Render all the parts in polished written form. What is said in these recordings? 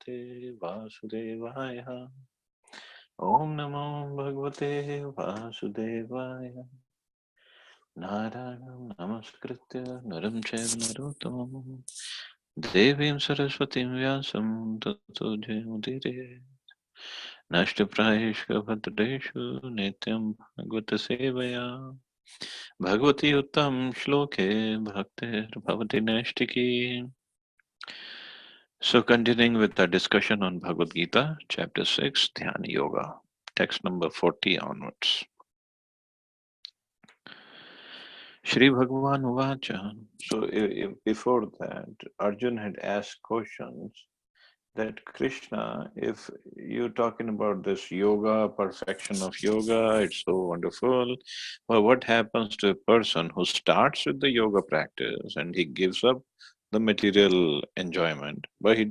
Bhagavate Vasudevaya. Om Namo Bhagavate Vasudevaya. Narayanam Namaskritya Naram Chaiva Narottamam Devim Saraswatim Vyasam Tato Jayamudire Nashtaprayeshu Bhadreshu Nityam Bhagavata Sevaya Bhagavati Uttam Shloke Bhaktir Bhavati Nashtiki. So, continuing with our discussion on Bhagavad Gita, chapter 6, Dhyana Yoga, text number 40 onwards. Shri Bhagavan Uvacha. So, before that, Arjun had asked questions that Krishna, if you're talking about this yoga, perfection of yoga, it's so wonderful. Well, what happens to a person who starts with the yoga practice and he gives up the material enjoyment, but he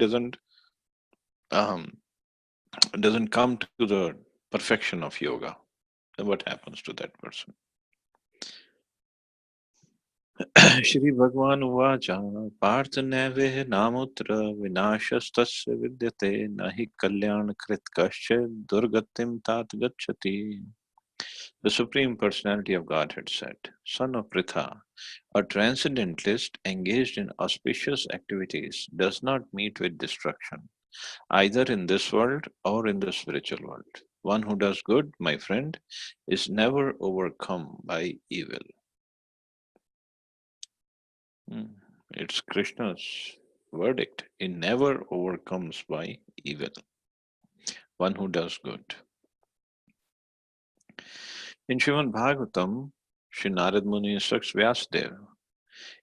um, doesn't come to the perfection of yoga? Then what happens to that person? Shri Bhagavan Uvacha Partha Nave Namutra Vinashastasya Vidyate Nahi Kalyan Krit Kaschid Durgatim Tat Gachati. The Supreme Personality of Godhead said, Son of Pritha, a transcendentalist engaged in auspicious activities does not meet with destruction, either in this world or in the spiritual world. One who does good, my friend, is never overcome by evil. Hmm. It's Krishna's verdict. He never overcomes by evil. One who does good. In Srimad Bhagavatam, Sri Narad Muni instructs Vyasadeva,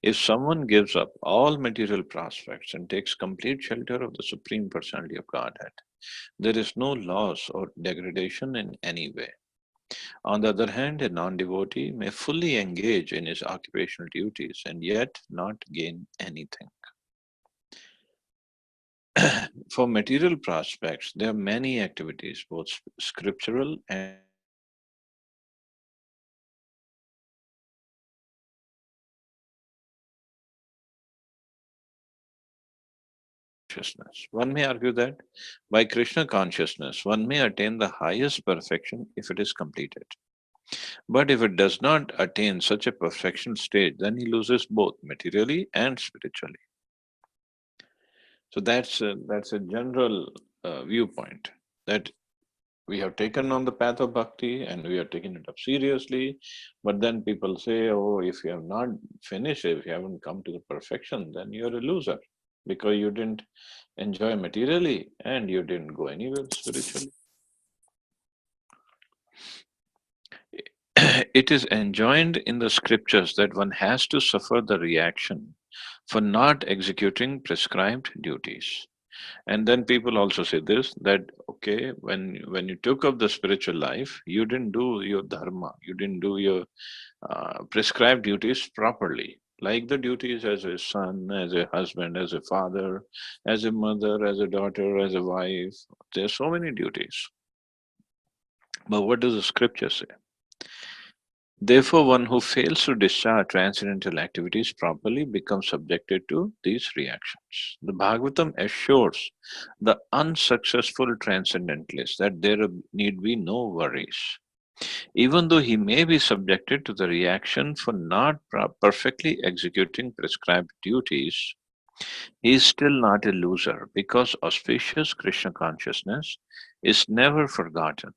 if someone gives up all material prospects and takes complete shelter of the Supreme Personality of Godhead, there is no loss or degradation in any way. On the other hand, a non-devotee may fully engage in his occupational duties and yet not gain anything. For material prospects, there are many activities, both scriptural and consciousness. One may argue that by Krishna consciousness, one may attain the highest perfection if it is completed. But if it does not attain such a perfection stage, then he loses both materially and spiritually. So that's a general viewpoint that we have taken on the path of bhakti and we are taking it up seriously. But then people say, oh, if you have not finished, if you haven't come to the perfection, then you're a loser because you didn't enjoy materially and you didn't go anywhere spiritually. It is enjoined in the scriptures that one has to suffer the reaction for not executing prescribed duties. And then people also say this that okay, when you took up the spiritual life, you didn't do your dharma, you didn't do your prescribed duties properly, like the duties as a son, as a husband, as a father, as a mother, as a daughter, as a wife. There's so many duties. But what does the scripture say? Therefore, one who fails to discharge transcendental activities properly becomes subjected to these reactions. The Bhagavatam assures the unsuccessful transcendentalist that there need be no worries. Even though he may be subjected to the reaction for not perfectly executing prescribed duties, he is still not a loser because auspicious Krishna consciousness is never forgotten,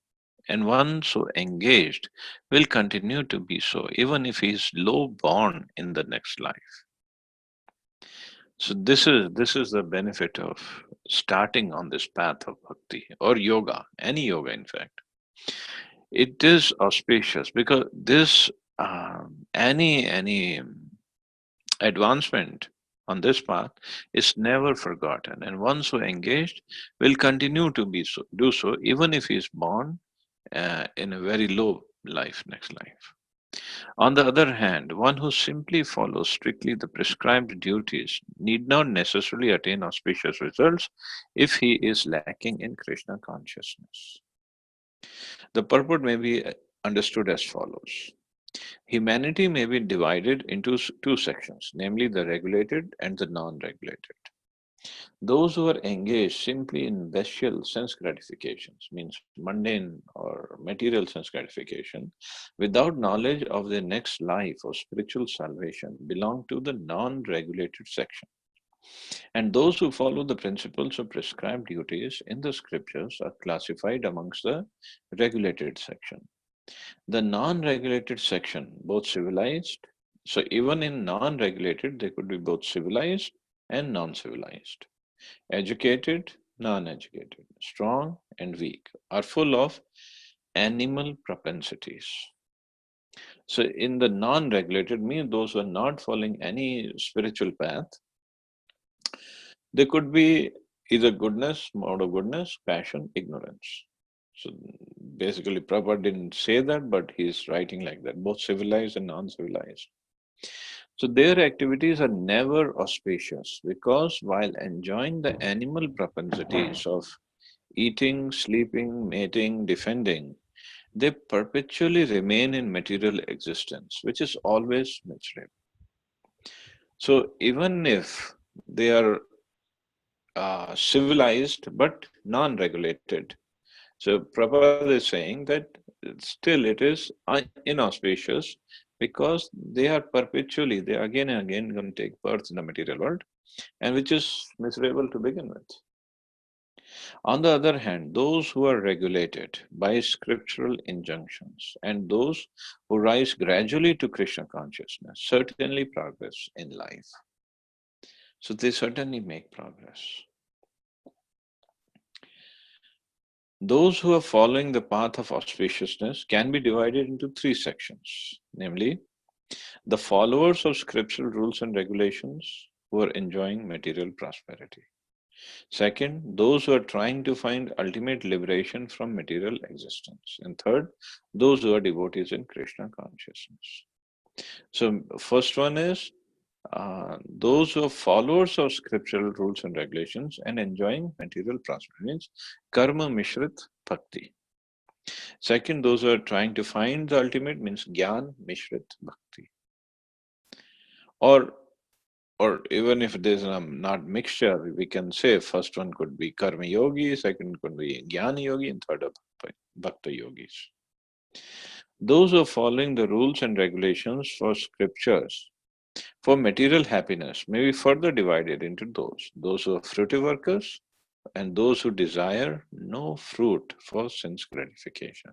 and one so engaged will continue to be so, even if he is low born in the next life. So this is the benefit of starting on this path of bhakti or yoga, any yoga, in fact. It is auspicious because this any advancement on this path is never forgotten, and once who engaged will continue to be so, do so, even if he is born in a very low life, next life. On the other hand, one who simply follows strictly the prescribed duties need not necessarily attain auspicious results if he is lacking in Krishna consciousness. The purport may be understood as follows. Humanity may be divided into two sections, namely the regulated and the non regulated. Those who are engaged simply in bestial sense gratifications, means mundane or material sense gratification, without knowledge of their next life or spiritual salvation, belong to the non regulated section. And those who follow the principles of prescribed duties in the scriptures are classified amongst the regulated section. The non regulated section, both civilized, so even in non regulated, they could be both civilized and non civilized, educated, non educated, strong and weak, are full of animal propensities. So, in the non regulated, means those who are not following any spiritual path, they could be either goodness, mode of goodness, passion, ignorance. So basically, Prabhupada didn't say that, but he's writing like that, both civilized and non-civilized. So their activities are never auspicious because while enjoying the animal propensities of eating, sleeping, mating, defending, they perpetually remain in material existence, which is always miserable. So even if they are civilized but non-regulated. So Prabhupada is saying that still it is inauspicious because they are perpetually, they are again and again going to take birth in the material world, and which is miserable to begin with. On the other hand, those who are regulated by scriptural injunctions and those who rise gradually to Krishna consciousness certainly progress in life. So they certainly make progress. Those who are following the path of auspiciousness can be divided into three sections, namely, the followers of scriptural rules and regulations who are enjoying material prosperity. Second, those who are trying to find ultimate liberation from material existence. And third, those who are devotees in Krishna consciousness. So, first one is those who are followers of scriptural rules and regulations and enjoying material prosperity, means karma mishrit bhakti. Second, those who are trying to find the ultimate, means Gyan Mishrit Bhakti. Or or even if there's not mixture, we can say first one could be Karma Yogi, second could be Jnana Yogi, and third are Bhakta Yogis. Those who are following the rules and regulations for scriptures for material happiness may be further divided into those who are fruitive workers and those who desire no fruit for sense gratification.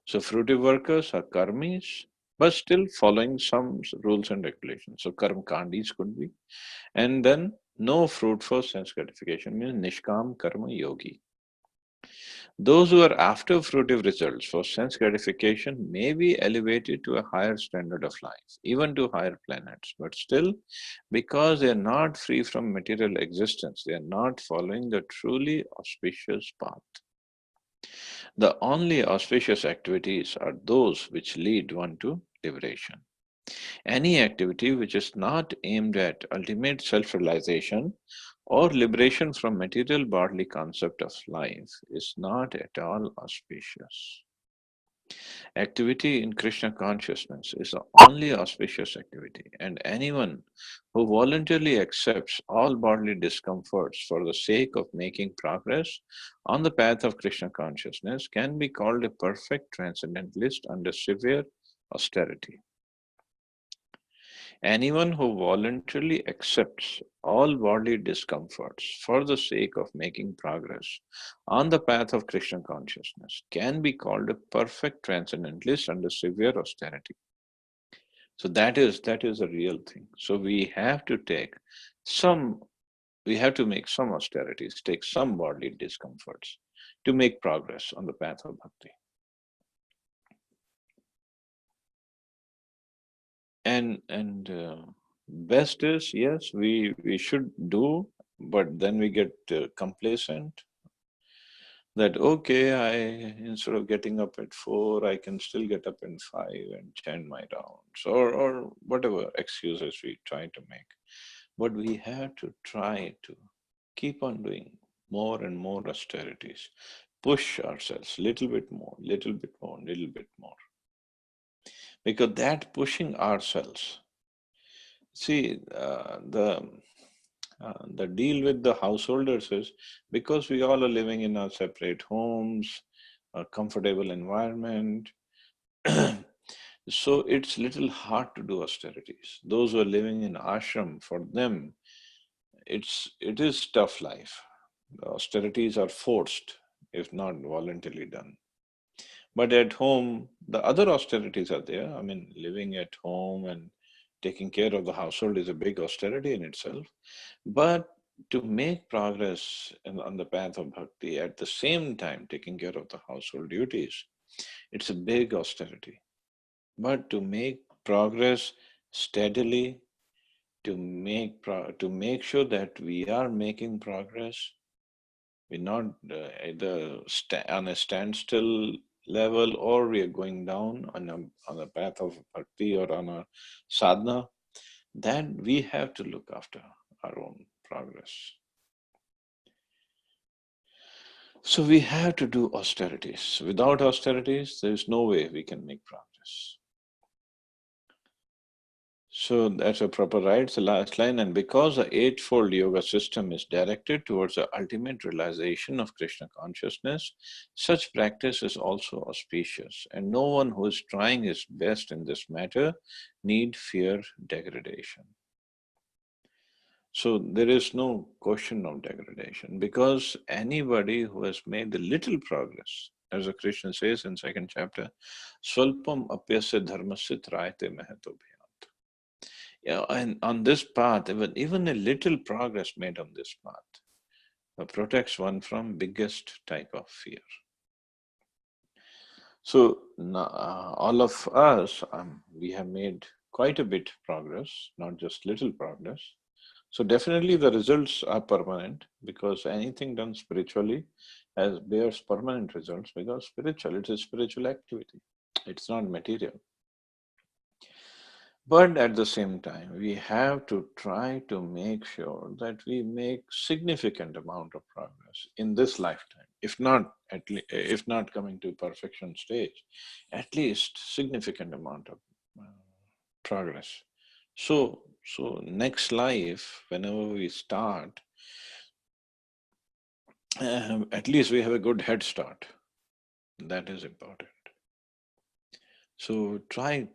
So fruitive workers are karmis, but still following some rules and regulations. So karma kandis could be. And then no fruit for sense gratification means nishkam karma yogi. Those who are after fruitive results for sense gratification may be elevated to a higher standard of life, even to higher planets. But still, because they are not free from material existence, they are not following the truly auspicious path. The only auspicious activities are those which lead one to liberation. Any activity which is not aimed at ultimate self realization or liberation from material bodily concept of life is not at all auspicious. Activity in Krishna consciousness is the only auspicious activity, and anyone who voluntarily accepts all bodily discomforts for the sake of making progress on the path of Krishna consciousness can be called a perfect transcendentalist under severe austerity. Anyone who voluntarily accepts all bodily discomforts for the sake of making progress on the path of Krishna consciousness can be called a perfect transcendentalist under severe austerity. So that is a real thing. So some we have to make some austerities, take some bodily discomforts to make progress on the path of bhakti. And best is, yes, we should do, but then we get complacent that okay, I instead of getting up at 4, I can still get up in 5 and chant my rounds, or whatever excuses we try to make. But we have to try to keep on doing more and more austerities, push ourselves little bit more, little bit more, because that pushing ourselves, see, the The deal with the householders is because we all are living in our separate homes, a comfortable environment. So it's little hard to do austerities. Those who are living in ashram, for them, it is tough life. The austerities are forced, if not voluntarily done. But at home, the other austerities are there. I mean, living at home and taking care of the household is a big austerity in itself. But to make progress on the path of bhakti, at the same time taking care of the household duties, it's a big austerity. But to make progress steadily, to make sure that we are making progress, we're not either on a standstill level, or we are going down on a path of bhakti or on a sadhana, then we have to look after our own progress. So we have to do austerities. Without austerities, there is no way we can make progress. So that's a proper right. It's the last line. And because the Eightfold Yoga system is directed towards the ultimate realization of Krishna consciousness, such practice is also auspicious. And no one who is trying his best in this matter need fear degradation. So there is no question of degradation, because anybody who has made a little progress, as the Krishna says in second chapter, Swalpam apyasya dharmasya trayate mahatobhyat. Yeah, and on this path, even a little progress made on this path protects one from biggest type of fear. So all of us, we have made quite a bit progress, not just little progress. So definitely the results are permanent, because anything done spiritually has bears permanent results, because spiritual, it is spiritual activity. It's not material. But at the same time, we have to try to make sure that we make significant amount of progress in this lifetime. If not coming to perfection stage, at least significant amount of uh, progress. So next life, whenever we start, at least we have a good head start. That is important. So try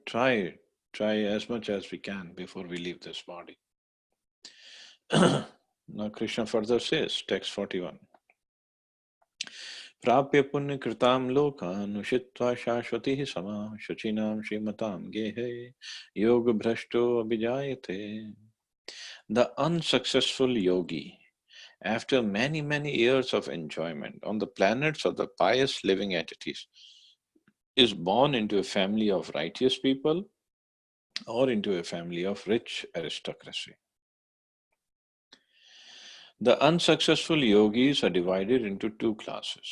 as much as we can before we leave this body. Now Krishna further says, text 41. प्राप्य पुण्य कृताम लोकान उषित्वा शाश्वती समा शुचिनाम श्रीमताम गेहे योग भ्रष्टो अभिजायते. The unsuccessful yogi, after many years of enjoyment on the planets of the pious living entities, is born into a family of righteous people or into a family of rich aristocracy. The unsuccessful yogis are divided into two classes.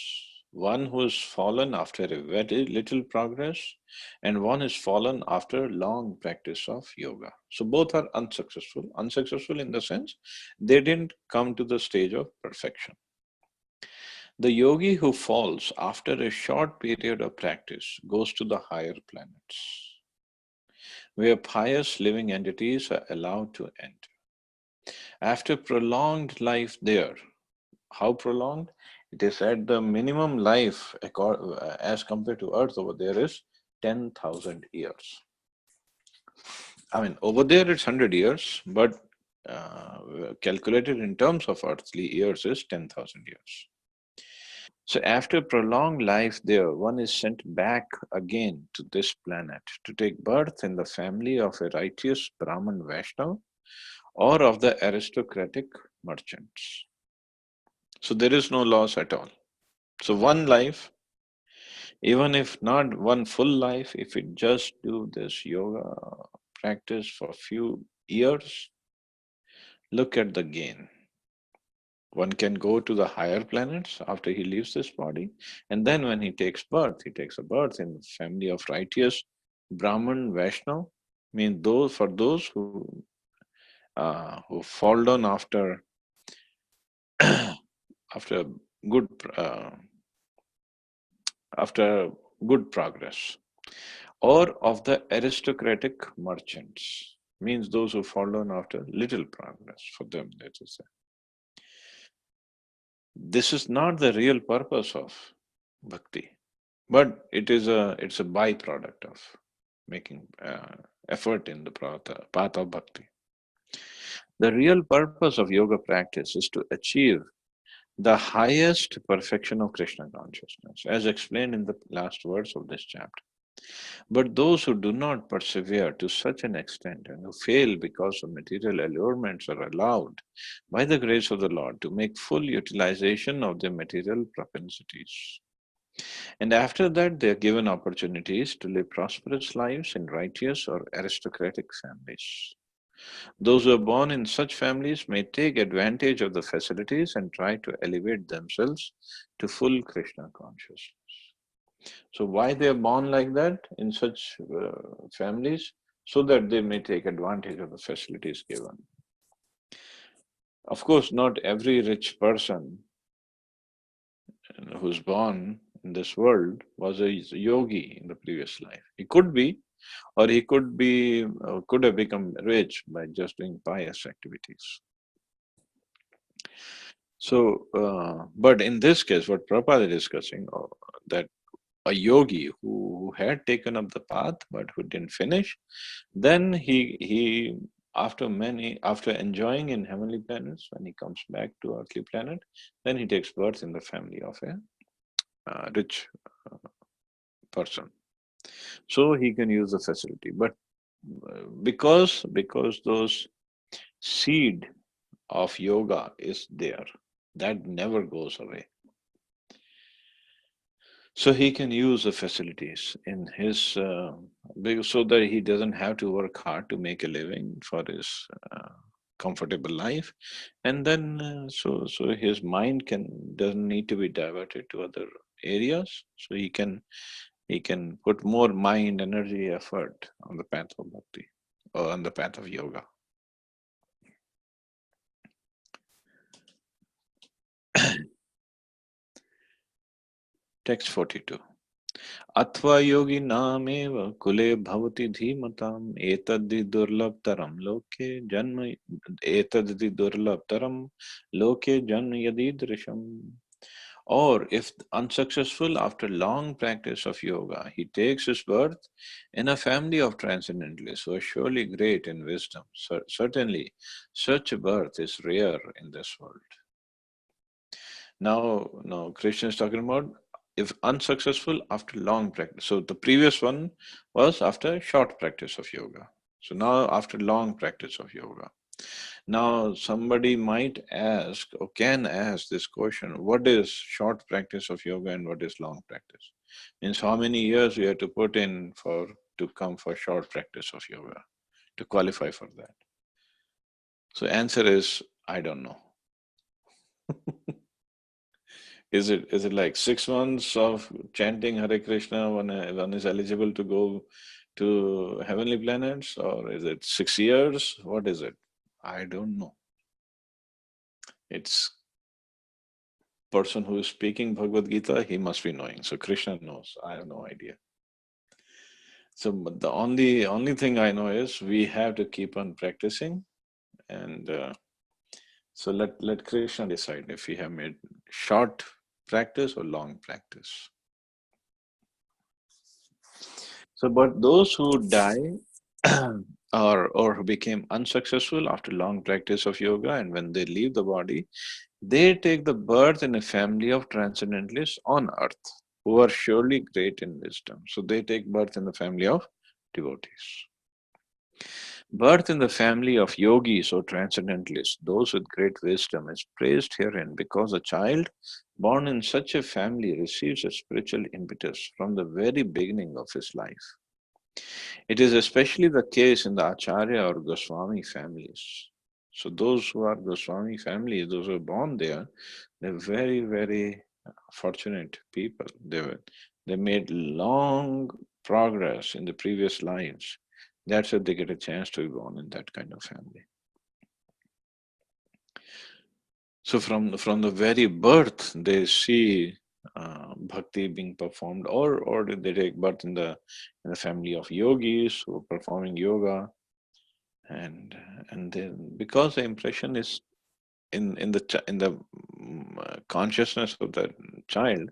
One who has fallen after a very little progress, and one is fallen after long practice of yoga. So both are unsuccessful. Unsuccessful in the sense they didn't come to the stage of perfection. The yogi who falls after a short period of practice goes to the higher planets, where pious living entities are allowed to enter. After prolonged life there, how prolonged? It is said the minimum life as compared to Earth over there is 10,000 years. I mean, over there it's 100 years, but calculated in terms of earthly years is 10,000 years. So after prolonged life there, one is sent back again to this planet to take birth in the family of a righteous Brahman Vaishnav or of the aristocratic merchants. So there is no loss at all. So one life, even if not one full life, if we just do this yoga practice for a few years, look at the gain. One can go to the higher planets after he leaves this body, and then when he takes birth, he takes a birth in the family of righteous Brahman Vaishnav. Mean those who fall down after after good after good progress, or of the aristocratic merchants. means those who fall down after little progress for them, let us say. This is not the real purpose of bhakti, but it's a byproduct of making effort in the path of bhakti. The real purpose of yoga practice is to achieve the highest perfection of Krishna consciousness, as explained in the last words of this chapter. But those who do not persevere to such an extent and who fail because of material allurements are allowed, by the grace of the Lord, to make full utilization of their material propensities. And after that, they are given opportunities to live prosperous lives in righteous or aristocratic families. Those who are born in such families may take advantage of the facilities and try to elevate themselves to full Krishna consciousness. So, why they are born like that in such families? So that they may take advantage of the facilities given. Of course, not every rich person who's born in this world was a yogi in the previous life. He could be, or he could have become rich by just doing pious activities. So, but in this case, what Prabhupada is discussing, that a yogi who had taken up the path but who didn't finish, then he after enjoying in heavenly planets, when he comes back to earthly planet, then he takes birth in the family of a rich person, so he can use the facility. But because those seed of yoga is there, that never goes away. So he can use the facilities in his so that he doesn't have to work hard to make a living for his comfortable life, and then so his mind can doesn't need to be diverted to other areas. So he can put more mind, energy, effort on the path of bhakti or on the path of yoga. Text 42. अथवा योगी नामेव कुले भवति धीमताम् एतद्धि दुर्लभतरं लोके जन्म एतद्धि दुर्लभतरं लोके जन्म यदीदृशम्. Or if unsuccessful after long practice of yoga, he takes his birth in a family of transcendentalists who are surely great in wisdom. Certainly, such a birth is rare in this world. Now, Krishna is talking about if unsuccessful after long practice. So the previous one was after short practice of yoga. So now after long practice of yoga. Now somebody might ask or can ask this question, what is short practice of yoga and what is long practice? Means how many years we have to put in to come for short practice of yoga, to qualify for that? So answer is, I don't know. Is it like 6 months of chanting Hare Krishna one is eligible to go to heavenly planets, or is it 6 years? What is it? I don't know. It's person who is speaking Bhagavad Gita, he must be knowing. So Krishna knows. I have no idea. So but the only thing I know is we have to keep on practicing, and so let Krishna decide if we have made short practice or long practice. So, but those who die or who became unsuccessful after long practice of yoga, and when they leave the body, they take the birth in a family of transcendentalists on earth who are surely great in wisdom. So they take birth in the family of devotees. Birth in the family of yogis or transcendentalists, those with great wisdom, is praised herein because a child born in such a family receives a spiritual impetus from the very beginning of his life. It is especially the case in the Acharya or Goswami families. So those who are Goswami families, those who are born there, they're very, very fortunate people. They made long progress in the previous lives. That's why they get a chance to be born in that kind of family. So from the very birth, they see bhakti being performed, or they take birth in the family of yogis who are performing yoga, and and then because the impression is in the consciousness of the child,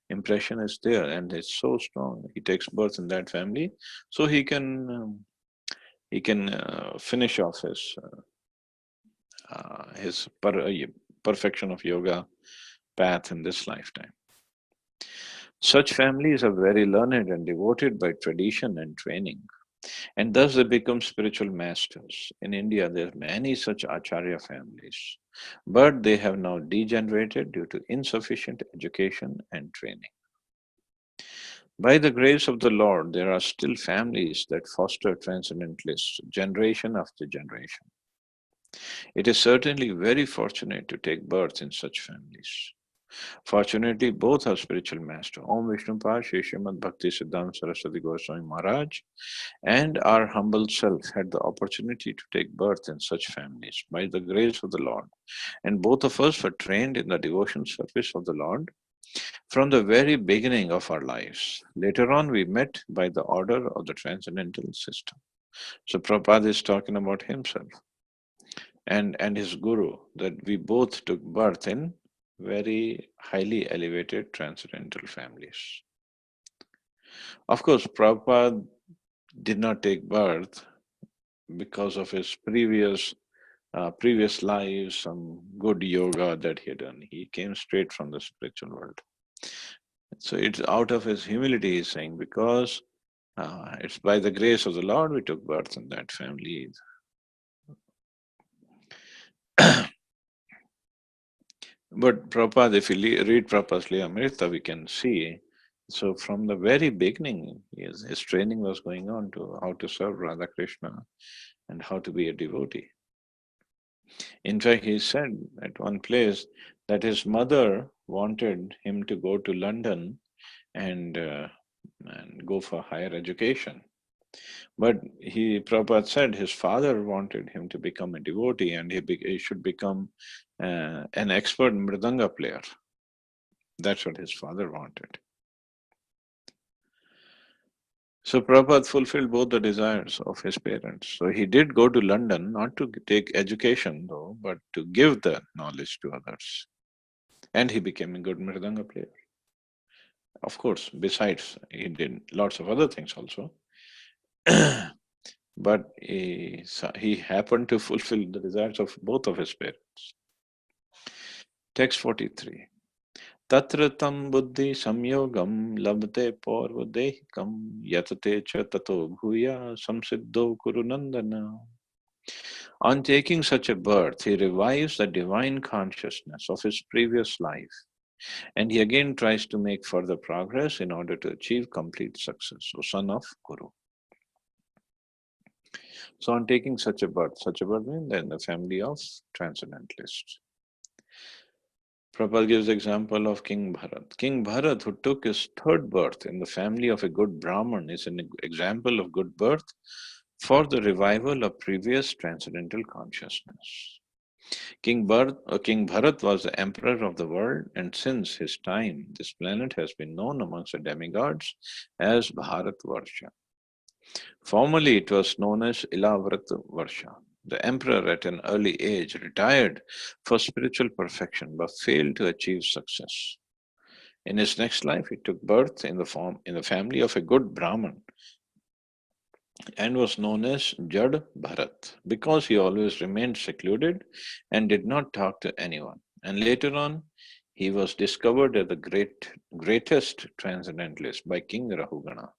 impression is there and it's so strong. He takes birth in that family, so he can finish off his perfection of yoga path in this lifetime. Such families are very learned and devoted by tradition and training, and thus they become spiritual masters. In India, there are many such Acharya families, but they have now degenerated due to insufficient education and training. By the grace of the Lord, there are still families that foster transcendentalists generation after generation. It is certainly very fortunate to take birth in such families. Fortunately, both are spiritual master. Om Vishnu Pa, Shri Srimad Bhakti Siddhanta Saraswati Goswami Maharaj, and our humble self had the opportunity to take birth in such families by the grace of the Lord. And both of us were trained in the devotion service of the Lord from the very beginning of our lives. Later on, we met by the order of the transcendental system. So Prabhupada is talking about himself and his guru, that we both took birth in very highly elevated transcendental families. Of course, Prabhupada did not take birth because of his previous lives, some good yoga that he had done. He came straight from the spiritual world. So it's out of his humility, he's saying, because it's by the grace of the Lord we took birth in that family. But Prabhupada, if you read Prabhupada's Amrita, we can see. So from the very beginning, his training was going on to how to serve Radha Krishna and how to be a devotee. In fact, he said at one place that his mother wanted him to go to London and, uh, and go for higher education. But Prabhupada said his father wanted him to become a devotee and he should become an expert mridanga player. That's what his father wanted. So Prabhupada fulfilled both the desires of his parents. So he did go to London, not to take education though, but to give the knowledge to others. And he became a good mridanga player. Of course, besides, he did lots of other things also. But he happened to fulfill the desires of both of his parents. Text 43. Tatra tam buddhi samyogam labte paurvadehikam yatate cha tato bhuya samsiddho kurunandana. On taking such a birth, he revives the divine consciousness of his previous life, and he again tries to make further progress in order to achieve complete success. O son of Guru. So, on taking such a birth means in the family of transcendentalists. Prabhupada gives the example of King Bharat. King Bharat, who took his third birth in the family of a good Brahman, is an example of good birth for the revival of previous transcendental consciousness. King Bharat was the emperor of the world, and since his time, this planet has been known amongst the demigods as Bharatvarsha. Formerly, it was known as Ilavrat-varsha. The emperor, at an early age, retired for spiritual perfection but failed to achieve success. In his next life, he took birth in the family of a good Brahmin and was known as Jad Bharat because he always remained secluded and did not talk to anyone. And later on, he was discovered as the greatest transcendentalist by King Rahugana.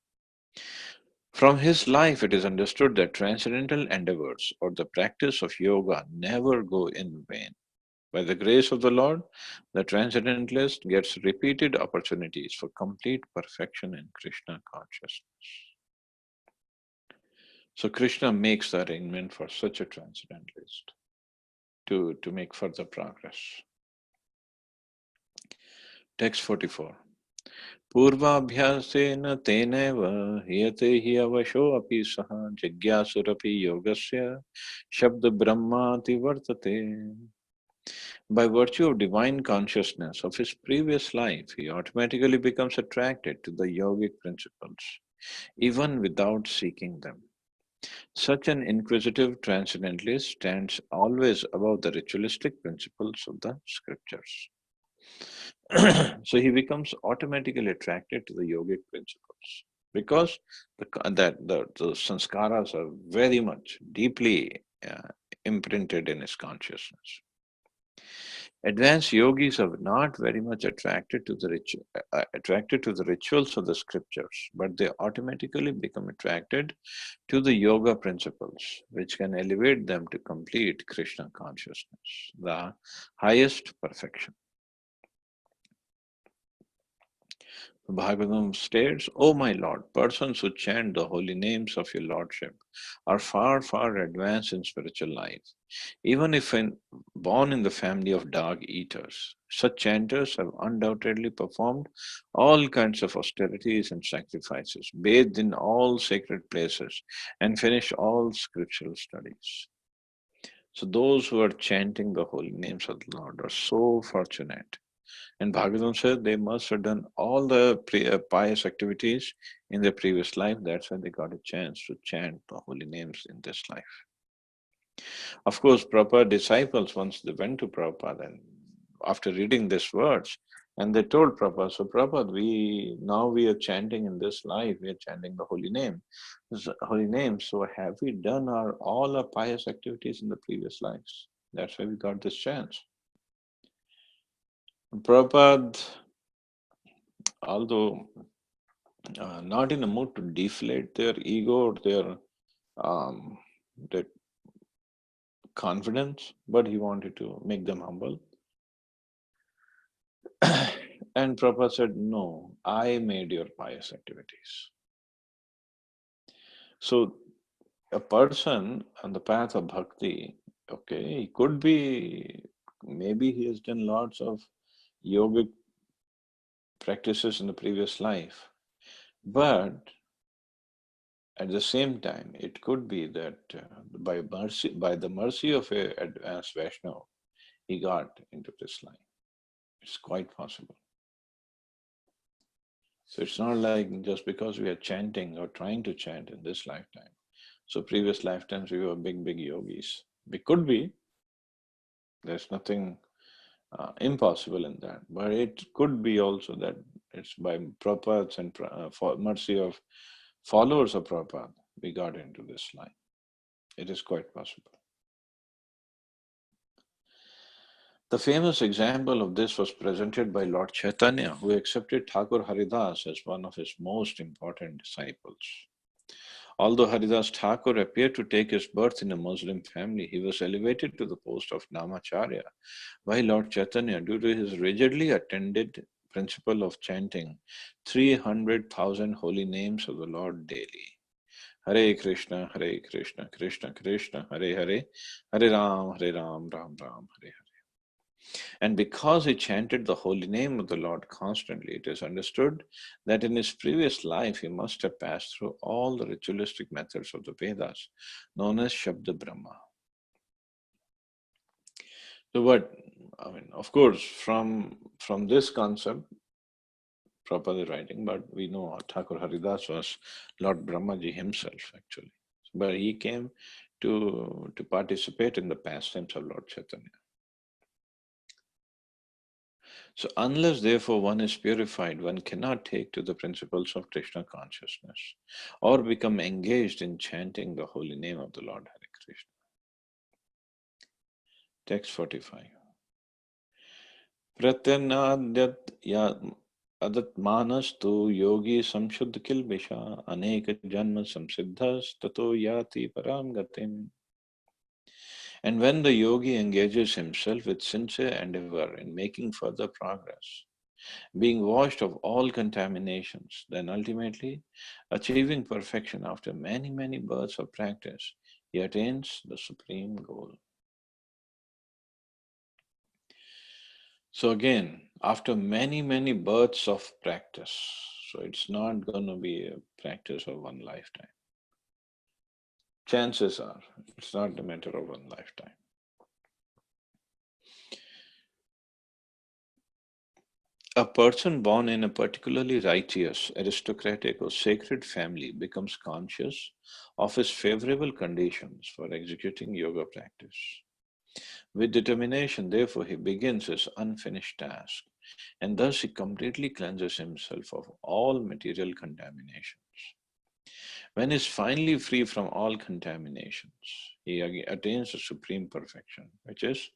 From his life, it is understood that transcendental endeavors or the practice of yoga never go in vain. By the grace of the Lord, the transcendentalist gets repeated opportunities for complete perfection in Krishna consciousness. So Krishna makes the arrangement for such a transcendentalist to make further progress. Text 44. पूर्वाभ्यासेन तेनैव ह्रियते हि अवशो अपि सः जिज्ञासुरपि योगस्य शब्द ब्रह्माति वर्तते. By virtue of divine consciousness of his previous life, he automatically becomes attracted to the yogic principles, even without seeking them. Such an inquisitive transcendentalist stands always above the ritualistic principles of the scriptures. So he becomes automatically attracted to the yogic principles because the sanskaras are very much deeply imprinted in his consciousness. Advanced yogis are not very much attracted to the rituals of the scriptures, but they automatically become attracted to the yoga principles, which can elevate them to complete Krishna consciousness, the highest perfection. Bhagavatam states, O my Lord, persons who chant the holy names of your Lordship are far, far advanced in spiritual life. Even if born in the family of dog eaters, such chanters have undoubtedly performed all kinds of austerities and sacrifices, bathed in all sacred places, and finished all scriptural studies. So those who are chanting the holy names of the Lord are so fortunate. And Bhagavatam said they must have done all the pious activities in their previous life. That's why they got a chance to chant the holy names in this life. Of course, Prabhupada disciples, once they went to Prabhupada and after reading these words, and they told Prabhupada, so Prabhupada, we are chanting in this life, we are chanting the holy name. So have we done all our pious activities in the previous lives? That's why we got this chance. Prabhupada, although not in a mood to deflate their ego or um, their confidence, but he wanted to make them humble. And Prabhupada said, no, I made your pious activities. So a person on the path of bhakti, okay, he could be, maybe he has done lots of yogic practices in the previous life, but at the same time, it could be that by the mercy of a advanced Vaishnava, he got into this line. It's quite possible. So it's not like just because we are chanting or trying to chant in this lifetime. So previous lifetimes we were big, big yogis. We could be. There's nothing impossible in that. But it could be also that it's by Prabhupada's and for mercy of followers of Prabhupada, we got into this line. It is quite possible. The famous example of this was presented by Lord Chaitanya, who accepted Thakur Haridas as one of his most important disciples. Although Haridas Thakur appeared to take his birth in a Muslim family, he was elevated to the post of Namacharya by Lord Chaitanya due to his rigidly attended principle of chanting 300,000 holy names of the Lord daily. Hare Krishna, Krishna Krishna, Hare Hare, Hare Ram, Ram Ram, Hare Hare. And because he chanted the holy name of the Lord constantly, it is understood that in his previous life he must have passed through all the ritualistic methods of the Vedas, known as Shabda Brahma. So, what I mean, of course, from this concept, Prabhupada is writing, but we know Thakur Haridas was Lord Brahmaji himself, actually. But he came to participate in the pastimes of Lord Chaitanya. So, unless therefore one is purified, one cannot take to the principles of Krishna consciousness or become engaged in chanting the holy name of the Lord Hare Krishna. Text 45. Pratyanadyat ya adat manas tu yogi samshuddh kilbisha anek janma samsiddhas tato yati param gatim. And when the yogi engages himself with sincere endeavor in making further progress, being washed of all contaminations, then ultimately, achieving perfection after many, many births of practice, he attains the supreme goal. So again, after many, many births of practice, so it's not going to be a practice of one lifetime. Chances are, it's not a matter of one lifetime. A person born in a particularly righteous, aristocratic, or sacred family becomes conscious of his favorable conditions for executing yoga practice. With determination, therefore, he begins his unfinished task, and thus he completely cleanses himself of all material contaminations. When he is finally free from all contaminations, he attains the supreme perfection, which is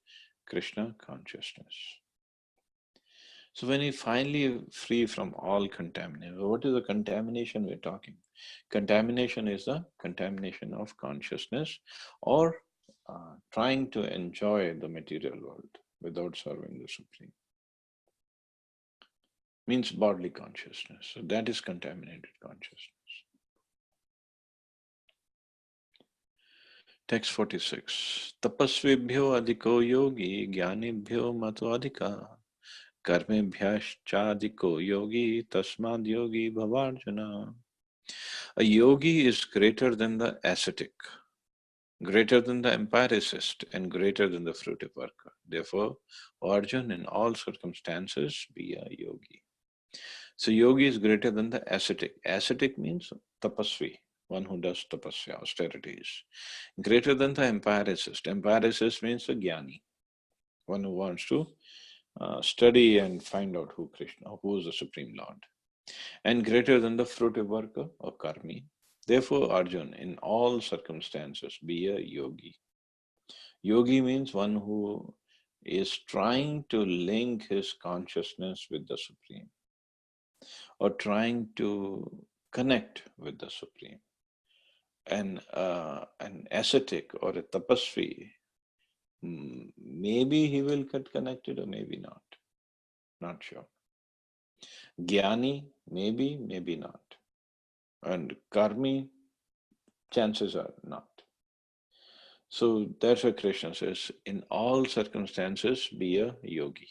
Krishna consciousness. So when he finally free from all contamination, what is the contamination we're talking? Contamination is the contamination of consciousness or trying to enjoy the material world without serving the Supreme. Means bodily consciousness. So that is contaminated consciousness. Text 46. Tapasvibhyo adhiko yogi jnanibhyo mato adhika karmebhyashchadhiko yogi tasmad yogi bhavarjuna. A yogi is greater than the ascetic, greater than the empiricist, and greater than the fruitive worker. Therefore, Arjun, in all circumstances, be a yogi. So, yogi is greater than the ascetic. Ascetic means tapasvi, one who does tapasya, austerities. Greater than the empiricist. Empiricist means a jnani, one who wants to study and find out who Krishna, who is the Supreme Lord. And greater than the fruitive worker or karmi. Therefore, Arjun, in all circumstances, be a yogi. Yogi means one who is trying to link his consciousness with the Supreme or trying to connect with the Supreme. An ascetic or a tapasvi, maybe he will get connected or maybe not. Not sure. Jnani, maybe, maybe not. And karmi, chances are not. So that's why Krishna says, in all circumstances, be a yogi.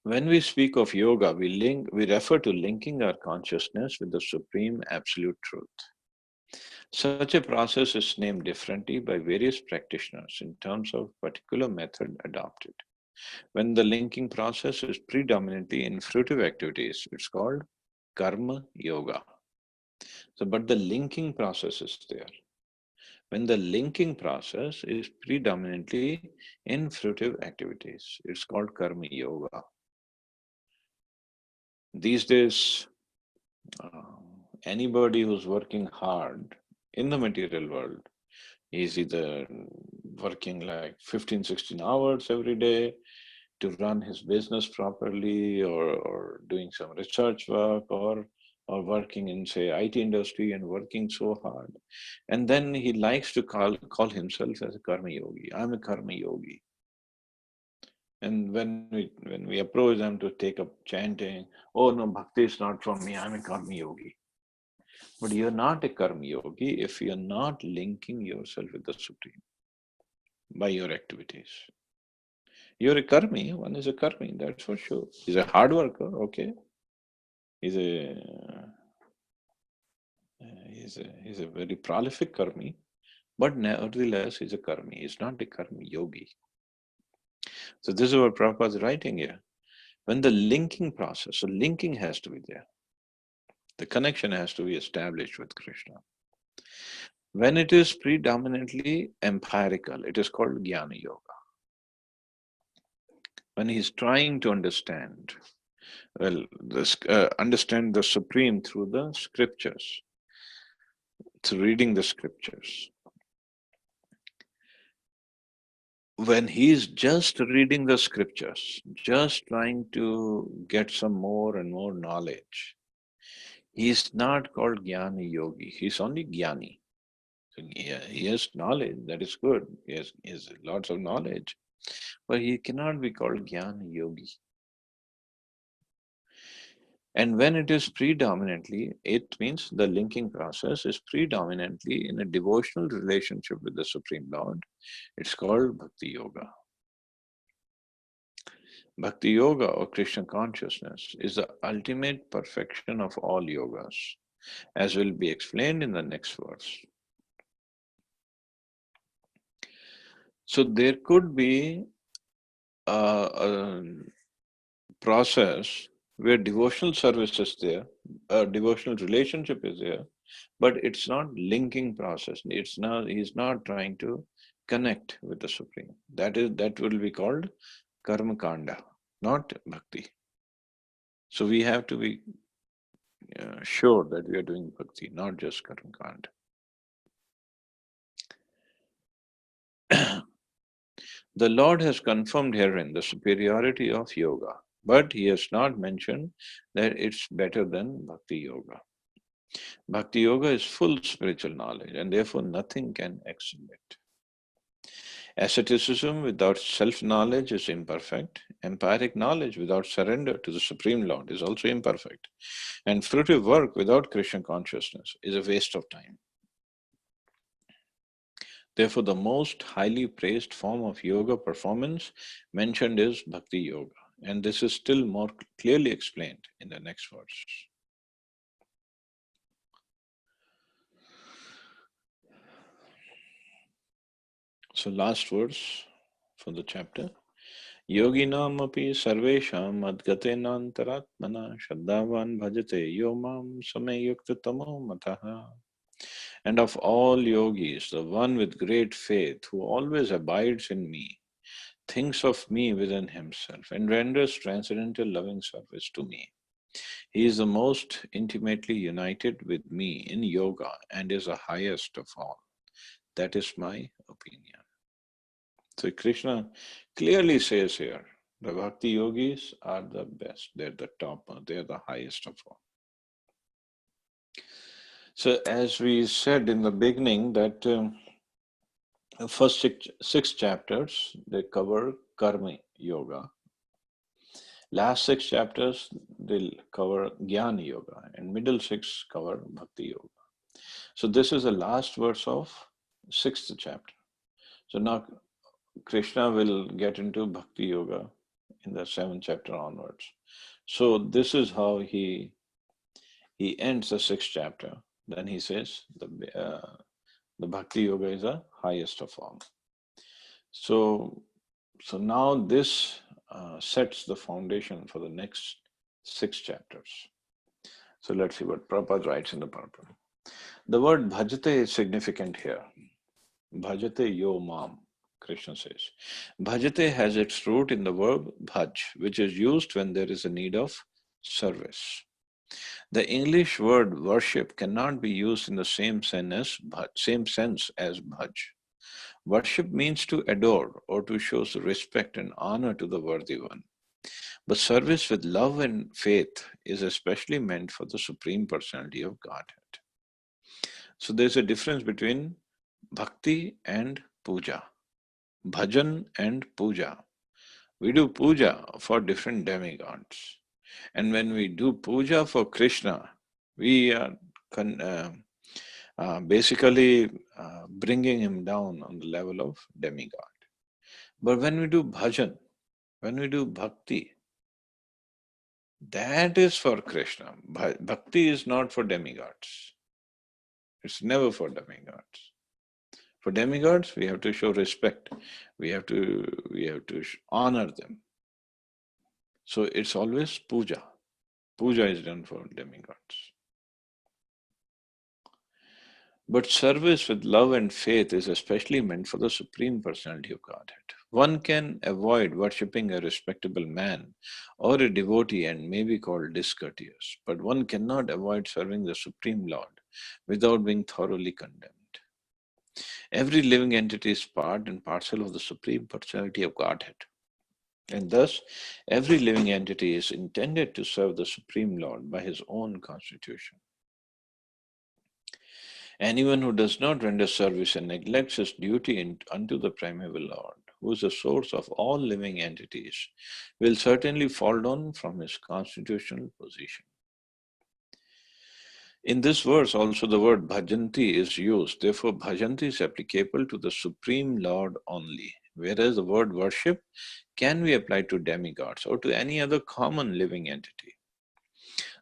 When we speak of yoga, we refer to linking our consciousness with the supreme absolute truth. Such a process is named differently by various practitioners in terms of particular method adopted. When the linking process is predominantly in fruitive activities, it's called karma yoga. So, but the linking process is there. When the linking process is predominantly in fruitive activities, it's called karma yoga. These days, anybody who's working hard in the material world is either working like 15, 16 hours every day to run his business properly or doing some research work or working in say IT industry and working so hard. And then he likes to call himself as a karma yogi. I'm a karma yogi. And when we approach them to take up chanting, oh no, bhakti is not from me, I'm a karma yogi. But you're not a karma yogi if you're not linking yourself with the Supreme by your activities. You're a karmi, one is a karmi, that's for sure. He's a hard worker, okay. He's a very prolific karmi, but nevertheless he's a karmi. He's not a karmi yogi. So this is what Prabhupada is writing here. When the linking process, so linking has to be there. The connection has to be established with Krishna. When it is predominantly empirical, it is called Jnana Yoga. When he's trying to understand, understand the Supreme through the scriptures, through reading the scriptures. When he's just reading the scriptures, just trying to get some more and more knowledge, he's not called Jnana Yogi. He's only Jnani. So he has knowledge, that is good. He has lots of knowledge, but he cannot be called Jnana Yogi. And when it is predominantly, it means the linking process is predominantly in a devotional relationship with the Supreme Lord. It's called Bhakti Yoga. Bhakti Yoga or Krishna consciousness is the ultimate perfection of all yogas, as will be explained in the next verse. So there could be a process where devotional service is there, a devotional relationship is there, but it's not linking process. It's not, he's not trying to connect with the Supreme. That will be called karma kanda, not bhakti. So we have to be sure that we are doing bhakti, not just karma kanda. The Lord has confirmed herein the superiority of yoga, but he has not mentioned that it's better than bhakti yoga. Bhakti yoga is full spiritual knowledge, and therefore nothing can excel it. Asceticism without self knowledge is imperfect. Empiric knowledge without surrender to the Supreme Lord is also imperfect. And fruitive work without Krishna consciousness is a waste of time. Therefore, the most highly praised form of yoga performance mentioned is Bhakti Yoga. And this is still more clearly explained in the next verse. So, last verse for the chapter. Yoginam api sarvesham adgatenantaratmana shaddavan bhajate yomam samayuktamo mataha. And of all yogis, the one with great faith who always abides in me, thinks of me within himself, and renders transcendental loving service to me. He is the most intimately united with me in yoga and is the highest of all. That is my opinion. So Krishna clearly says here, the bhakti yogis are the best. They're the top. They're the highest of all. So as we said in the beginning that first six chapters, they cover karma yoga. Last six chapters, they'll cover jnana yoga, and middle six cover bhakti yoga. So this is the last verse of sixth chapter. So now Krishna will get into bhakti yoga in the seventh chapter onwards. So this is how he ends the sixth chapter. Then he says the bhakti yoga is the highest of all. So now this sets the foundation for the next six chapters. So let's see what Prabhupada writes in the purport. The word bhajate is significant here. Bhajate yo mam, Krishna says. Bhajate has its root in the verb bhaj, which is used when there is a need of service. The English word worship cannot be used in the same sense as bhaj. Worship means to adore or to show respect and honor to the worthy one. But service with love and faith is especially meant for the Supreme Personality of Godhead. So there's a difference between bhakti and puja, bhajan and puja. We do puja for different demigods. And when we do puja for Krishna, we are basically bringing him down on the level of demigod. But when we do bhajan, when we do bhakti, that is for Krishna. Bhakti is not for demigods. It's never for demigods. For demigods, we have to show respect. We have to honor them. So it's always puja. Puja is done for demigods. But service with love and faith is especially meant for the Supreme Personality of Godhead. One can avoid worshipping a respectable man or a devotee and may be called discourteous, but one cannot avoid serving the Supreme Lord without being thoroughly condemned. Every living entity is part and parcel of the Supreme Personality of Godhead. And thus, every living entity is intended to serve the Supreme Lord by his own constitution. Anyone who does not render service and neglects his duty unto the primeval Lord, who is the source of all living entities, will certainly fall down from his constitutional position. In this verse also the word bhajanti is used. Therefore, bhajanti is applicable to the Supreme Lord only, whereas the word worship can be applied to demigods or to any other common living entity.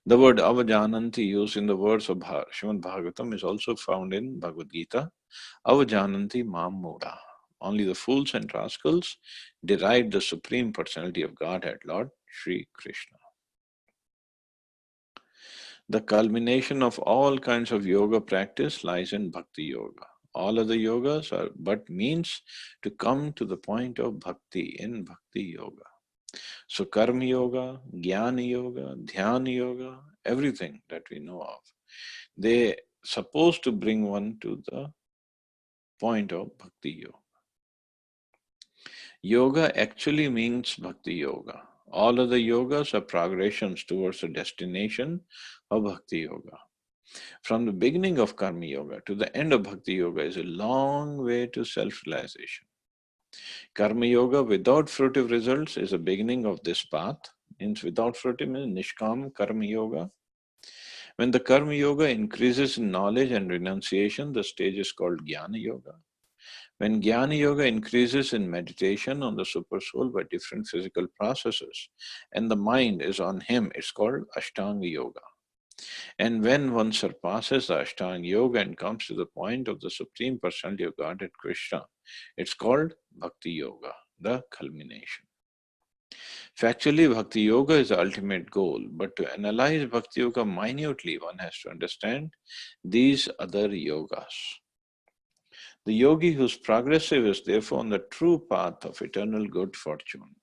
The word avajananti used in the words of Srimad Bhagavatam is also found in Bhagavad Gita. Avajananti mam mudha. Only the fools and rascals deride the Supreme Personality of Godhead, Lord Sri Krishna. The culmination of all kinds of yoga practice lies in Bhakti Yoga. All other yogas are but means to come to the point of bhakti in Bhakti Yoga. So Karma Yoga, Jnana Yoga, Dhyana Yoga, everything that we know of, they supposed to bring one to the point of Bhakti Yoga. Yoga actually means Bhakti Yoga. All other yogas are progressions towards the destination of Bhakti Yoga. From the beginning of Karma Yoga to the end of Bhakti Yoga is a long way to self-realization. Karma Yoga without fruitive results is the beginning of this path. Means without fruitive means Nishkam Karma Yoga. When the Karma Yoga increases in knowledge and renunciation, the stage is called Jnana Yoga. When Jnana Yoga increases in meditation on the Supersoul by different physical processes, and the mind is on him, it's called Ashtanga Yoga. And when one surpasses the Ashtanga Yoga and comes to the point of the Supreme Personality of Godhead Krishna, it's called Bhakti Yoga, the culmination. Factually, Bhakti Yoga is the ultimate goal, but to analyze Bhakti Yoga minutely, one has to understand these other yogas. The yogi who's progressive is therefore on the true path of eternal good fortune.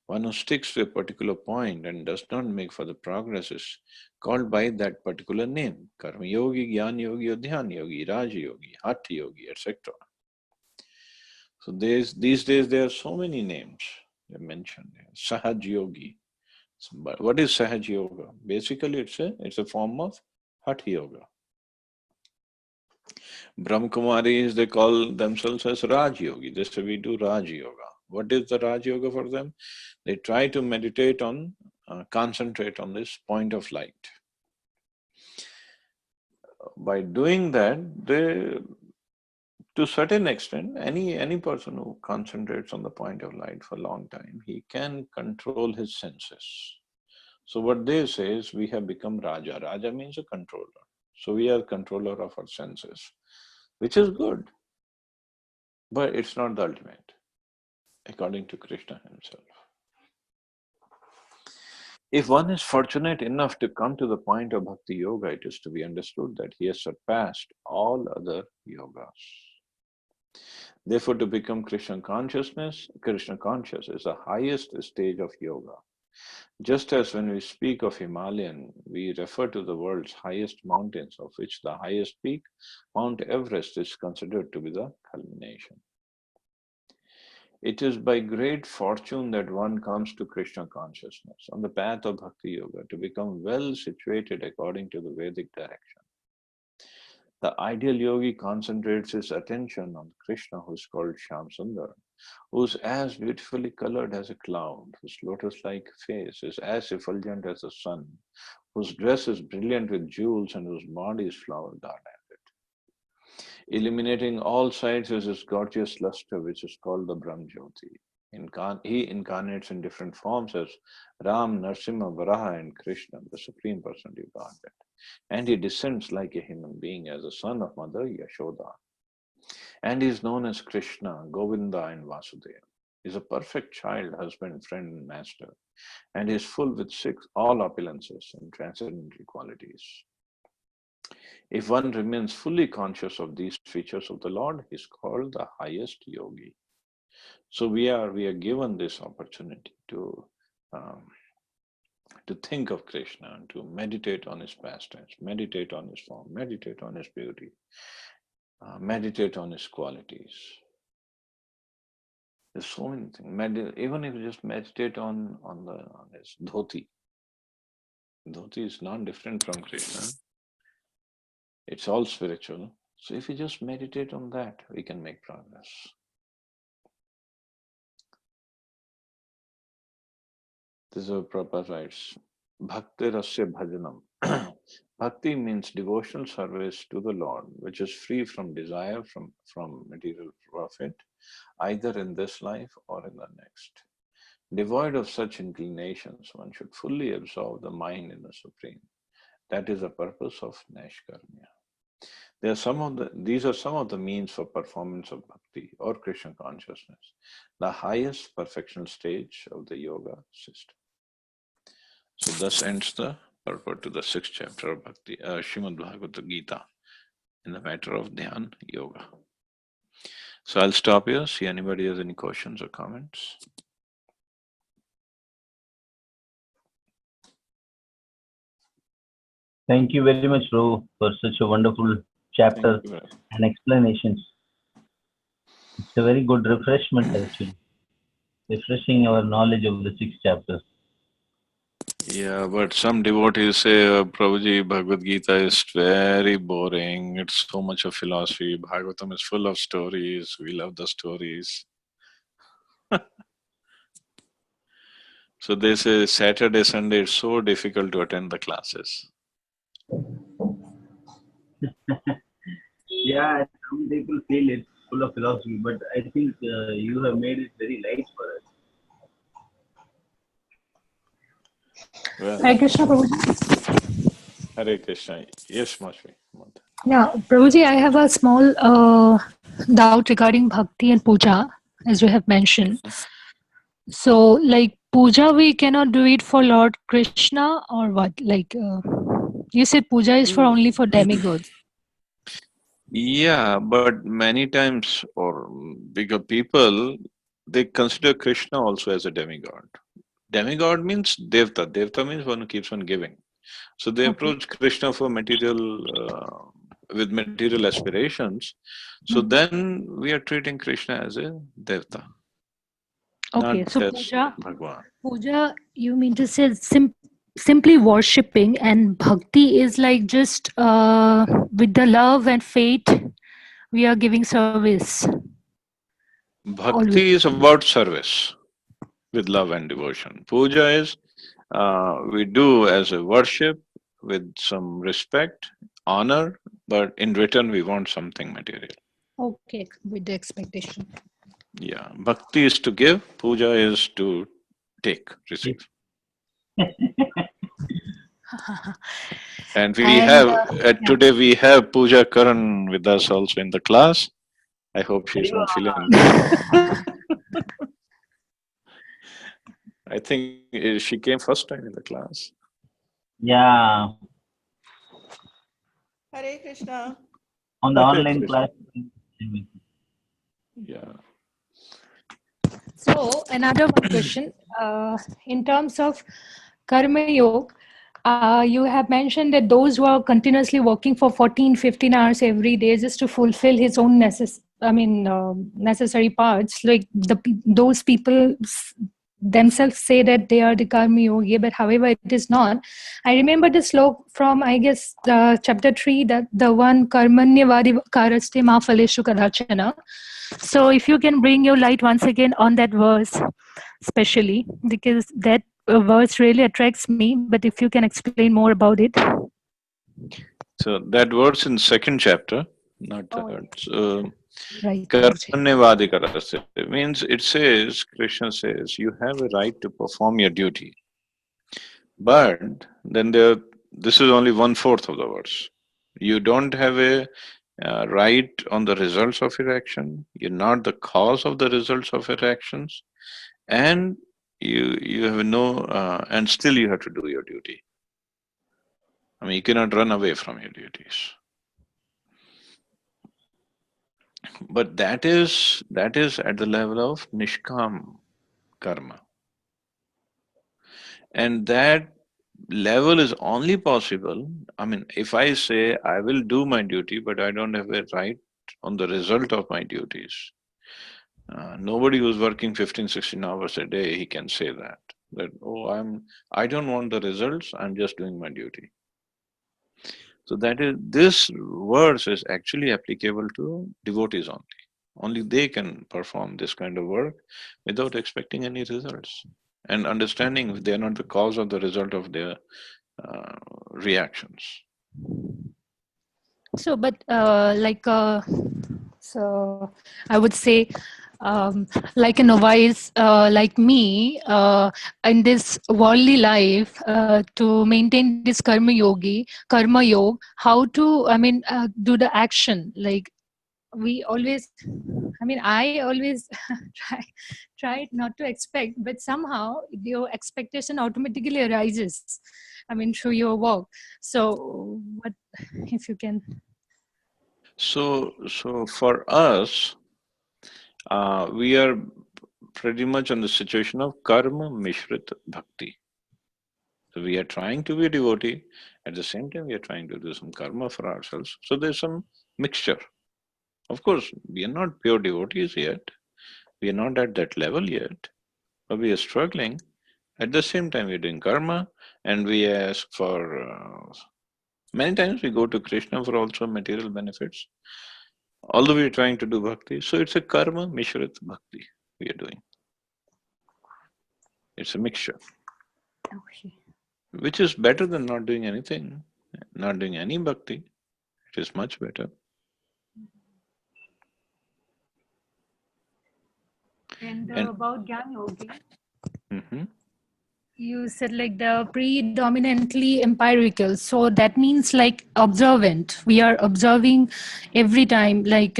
One who sticks to a particular point and does not make further progress is called by that particular name. Karma Yogi, Jnana Yogi, or Dhyana Yogi, Raja Yogi, Hatha Yogi, etc. So these days there are so many names they mentioned. Sahaj Yogi. But what is Sahaj Yoga? Basically it's a form of Hatha Yoga. Brahmakumaris, they call themselves as Raj Yogi. They say we do Raj Yoga. What is the Raj Yoga for them? They try to meditate on, concentrate on this point of light. By doing that, they, to a certain extent, any person who concentrates on the point of light for a long time, he can control his senses. So what they say is we have become Raja. Raja means a controller. So we are controller of our senses, which is good, but it's not the ultimate, according to Krishna himself. If one is fortunate enough to come to the point of Bhakti Yoga, it is to be understood that he has surpassed all other yogas. Therefore, to become Krishna conscious is the highest stage of yoga. Just as when we speak of Himalayan, we refer to the world's highest mountains, of which the highest peak, Mount Everest, is considered to be the culmination. It is by great fortune that one comes to Krishna consciousness on the path of Bhakti Yoga to become well situated according to the Vedic direction. The ideal yogi concentrates his attention on Krishna, who is called Shyam Sundar, who is as beautifully colored as a cloud, whose lotus-like face is as effulgent as the sun, whose dress is brilliant with jewels, and whose body is flower-garlanded. Illuminating all sides is his gorgeous luster, which is called the Brahmjyoti. He incarnates in different forms as Ram, Narsimha, Varaha, and Krishna, the Supreme Personality of Godhead. And he descends like a human being as the son of Mother Yashoda. And he is known as Krishna, Govinda, and Vasudeva. He is a perfect child, husband, friend, and master, and he is full with all opulences and transcendental qualities. If one remains fully conscious of these features of the Lord, he is called the highest yogi. So we are given this opportunity um, to think of Krishna and to meditate on his pastimes, meditate on his form, meditate on his beauty, meditate on his qualities. There's so many things. Even if you just meditate on his dhoti. Dhoti is not different from Krishna. It's all spiritual. So if you just meditate on that, we can make progress. This is what Prabhupada writes. Bhakti rasya bhajanam. Bhakti means devotional service to the Lord, which is free from desire from material profit, either in this life or in the next. Devoid of such inclinations, one should fully absorb the mind in the Supreme. That is the purpose of Naishkarmya. These are some of the means for performance of bhakti or Krishna consciousness, the highest perfectional stage of the yoga system. So thus ends the purport to the sixth chapter of Bhakti, Srimad Bhagavad Gita, in the matter of Dhyan Yoga. So I'll stop here, see anybody has any questions or comments. Thank you very much, Ro, for such a wonderful chapter and explanations. It's a very good refreshment, actually, refreshing our knowledge of the sixth chapter. Yeah, but some devotees say, Prabhuji, Bhagavad Gita is very boring. It's so much of philosophy. Bhagavatam is full of stories. We love the stories. So they say Saturday, Sunday, it's so difficult to attend the classes. Yeah, some people feel it's full of philosophy, but I think you have made it very light for us. Well, Hare Krishna, Prabhuji. Hare Krishna. Yes, Mashvi. Yeah, Prabhuji, I have a small doubt regarding bhakti and puja, as you have mentioned. So, like puja, we cannot do it for Lord Krishna or what? Like you said, puja is for only for demigods. Yeah, but many times, or bigger people, they consider Krishna also as a demigod. Demigod means Devta. Devta means one who keeps on giving. So they approach Krishna for material, with material aspirations. So then we are treating Krishna as a Devta. Okay, Not so as puja, Bhagwan. puja, you mean to say simply worshipping, and bhakti is like just with the love and faith, we are giving service. Bhakti is about service with love and devotion. Puja is we do as a worship with some respect, honor, but in return we want something material. Okay, with the expectation. Yeah, bhakti is to give, puja is to take, receive. And we have today we have Pooja Karan with us also in the class. I hope she's not feeling bad. I think she came first time in the class. Yeah. Hare Krishna. On the Hare online Krishna. class. Yeah. So another one question, in terms of Karma Yoga, you have mentioned that those who are continuously working for 14, 15 hours every day just to fulfill his own necessary parts, like those people themselves say that they are the Karma Yogi, but however it is not. I remember the slok from, I guess, chapter 3, that the one Karmanyavadi Karaste Ma Phaleshu Kadachana. So if you can bring your light once again on that verse, especially because that verse really attracts me, but if you can explain more about it. So that verse in second chapter, not third. So, Right. Karmanyavadi Karasya means it says, Krishna says, you have a right to perform your duty. But then this is only 1/4 of the verse. You don't have a right on the results of your action. You're not the cause of the results of your actions, and you have no, and still you have to do your duty. I mean, you cannot run away from your duties. But that is at the level of nishkam karma, and that level is only possible. I mean, if I say I will do my duty, but I don't have a right on the result of my duties. Nobody who's working 15, 16 hours a day, he can say that, oh, I don't want the results, I'm just doing my duty. So this verse is actually applicable to devotees only. Only they can perform this kind of work without expecting any results and understanding if they are not the cause of the result of their reactions. So, but so I would say, like a novice like me in this worldly life to maintain this karma yoga, how to, I mean, do the action. Like we always, I mean, I always try not to expect, but somehow your expectation automatically arises, I mean, through your work. So what if you can? So for us, we are pretty much on the situation of karma mishrit bhakti. So we are trying to be a devotee. At the same time, we are trying to do some karma for ourselves. So there's some mixture. Of course, we are not pure devotees yet. We are not at that level yet. But we are struggling. At the same time, we are doing karma, and we ask for many times we go to Krishna for also material benefits. Although we are trying to do bhakti, so it's a karma mishrit bhakti we are doing. It's a mixture, Okay. which is better than not doing anything, not doing any bhakti. It is much better. And And about Gyan Yogi, mhm. you said like the predominantly empirical. So that means like observant. We are observing every time. Like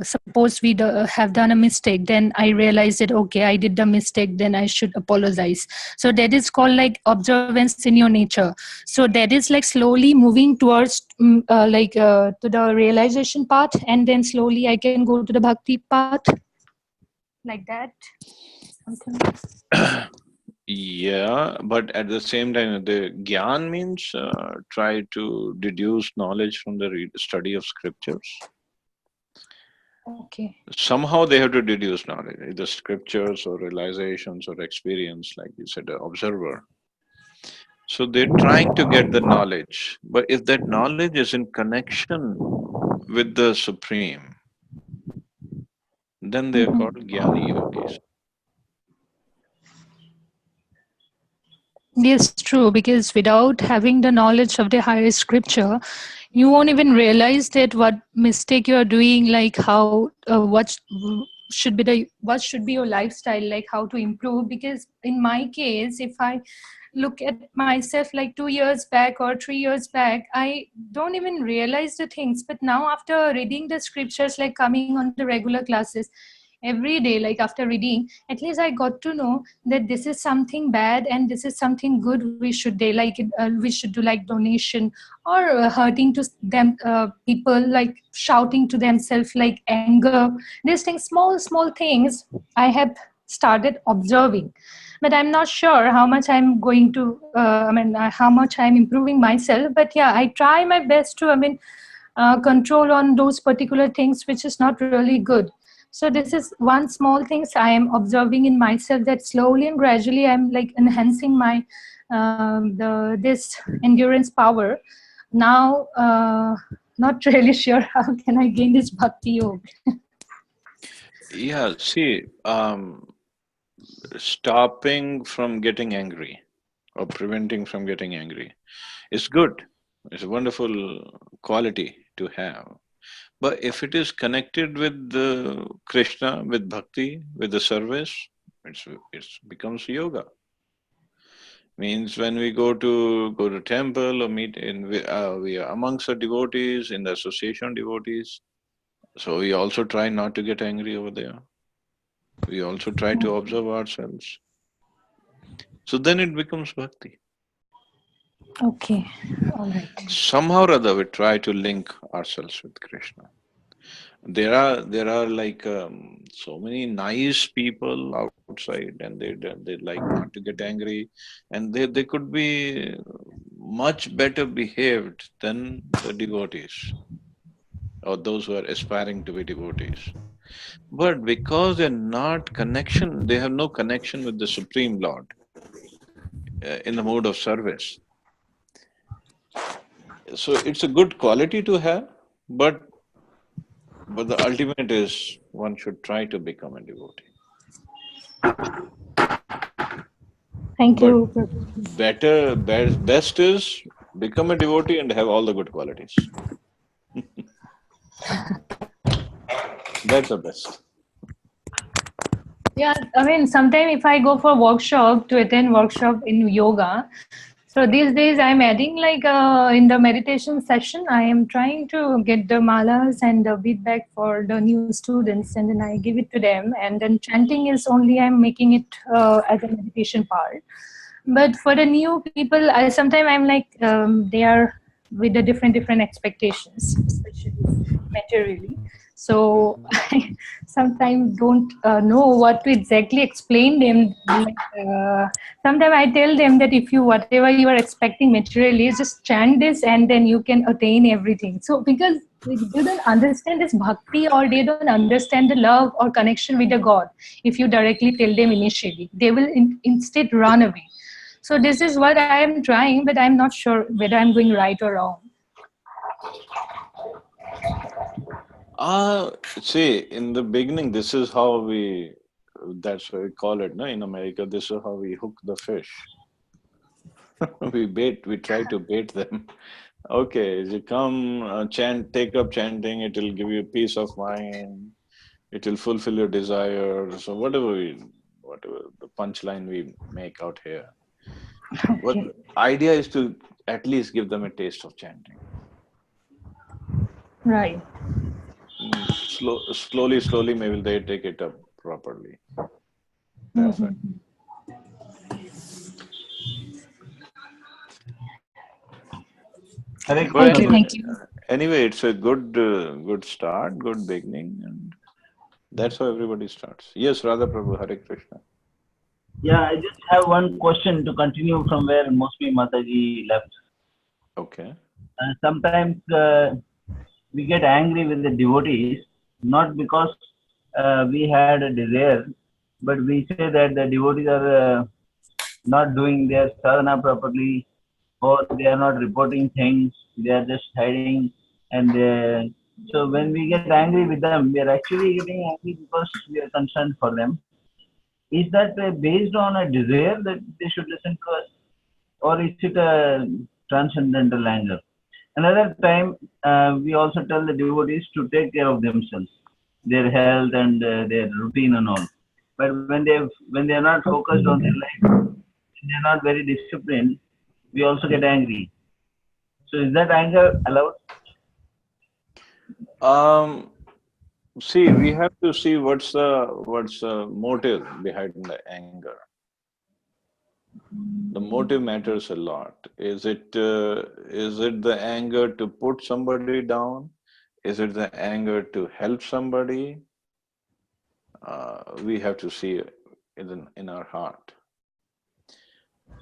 suppose we have done a mistake, then I realize that okay, I did the mistake. Then I should apologize. So that is called like observance in your nature. So that is like slowly moving towards to the realization part, and then slowly I can go to the bhakti part, like that. Something. Yeah, but at the same time, the gyan means try to deduce knowledge from the study of scriptures. Okay. Somehow they have to deduce knowledge, either scriptures or realizations or experience, like you said, observer. So they're trying to get the knowledge, but if that knowledge is in connection with the Supreme, then they're called Jnani Yogis. Yes, true, because without having the knowledge of the higher scripture, you won't even realize that what mistake you are doing, like how what should be your lifestyle, like how to improve. Because in my case, if I look at myself like 2 years back or 3 years back, I don't even realize the things. But now after reading the scriptures, like coming on the regular classes, every day, like after reading, at least I got to know that this is something bad and this is something good. We should we should do like donation, or hurting to them, people like shouting to themselves, like anger. These things, small things I have started observing, but I'm not sure how much I'm going to how much I'm improving myself. But yeah, I try my best to, control on those particular things which is not really good. So this is one small things I am observing in myself, that slowly and gradually I'm like enhancing my this endurance power. Now not really sure how can I gain this bhakti yoga. Yeah, see, stopping from getting angry or preventing from getting angry is good. It's a wonderful quality to have. But if it is connected with the Krishna, with bhakti, with the service, it becomes yoga. Means when we go to temple or meet in we are amongst the devotees in the association devotees. So we also try not to get angry over there. We also try to observe ourselves. So then it becomes bhakti. Okay, all right. Somehow or other we try to link ourselves with Krishna. There are like so many nice people outside, and they like not to get angry, and they could be much better behaved than the devotees or those who are aspiring to be devotees. But because they have no connection with the Supreme Lord in the mode of service. So it's a good quality to have, but the ultimate is one should try to become a devotee. Thank But you. best is become a devotee and have all the good qualities. That's the best. Yeah, I mean, sometimes if I go for workshop to attend workshop in yoga, so these days I'm adding like in the meditation session, I am trying to get the malas and the feedback for the new students, and then I give it to them. And then chanting is only I'm making it as a meditation part. But for the new people, I sometimes I'm like they are with the different expectations, especially materially. So I sometimes don't know what to exactly explain them. Like, sometimes I tell them that if you whatever you are expecting materially, just chant this and then you can attain everything. So because they don't understand this bhakti or they don't understand the love or connection with the God, if you directly tell them initially, they will instead run away. So this is what I am trying, but I'm not sure whether I'm going right or wrong. See, in the beginning, this is how that's why we call it, no, in America, this is how we hook the fish. We try to bait them. Okay, you come, chant, take up chanting, it will give you peace of mind, it will fulfill your desires. So whatever the punchline we make out here. What Okay. the idea is to at least give them a taste of chanting. Right. Slowly, maybe they take it up properly. That's right. Mhm. Hare But Thank Krishna, you. Prabhu. anyway, Thank you. it's a good start, good beginning, and that's how everybody starts. Yes, Radha Prabhu, Hare Krishna. Yeah, I just have one question to continue from where Mosmi Mataji left. Okay. Sometimes we get angry with the devotees, not because we had a desire, but we say that the devotees are not doing their sadhana properly, or they are not reporting things, they are just hiding. And so when we get angry with them, we are actually getting angry because we are concerned for them. Is that based on a desire that they should listen to us, or is it a transcendental anger? Another time, we also tell the devotees to take care of themselves, their health and their routine and all. But when they are not focused on their life, they are not very disciplined, we also get angry. So is that anger allowed? Um, See, we have to see what's the motive behind the anger. The motive matters a lot. Is it the anger to put somebody down? Is it the anger to help somebody? We have to see in our heart.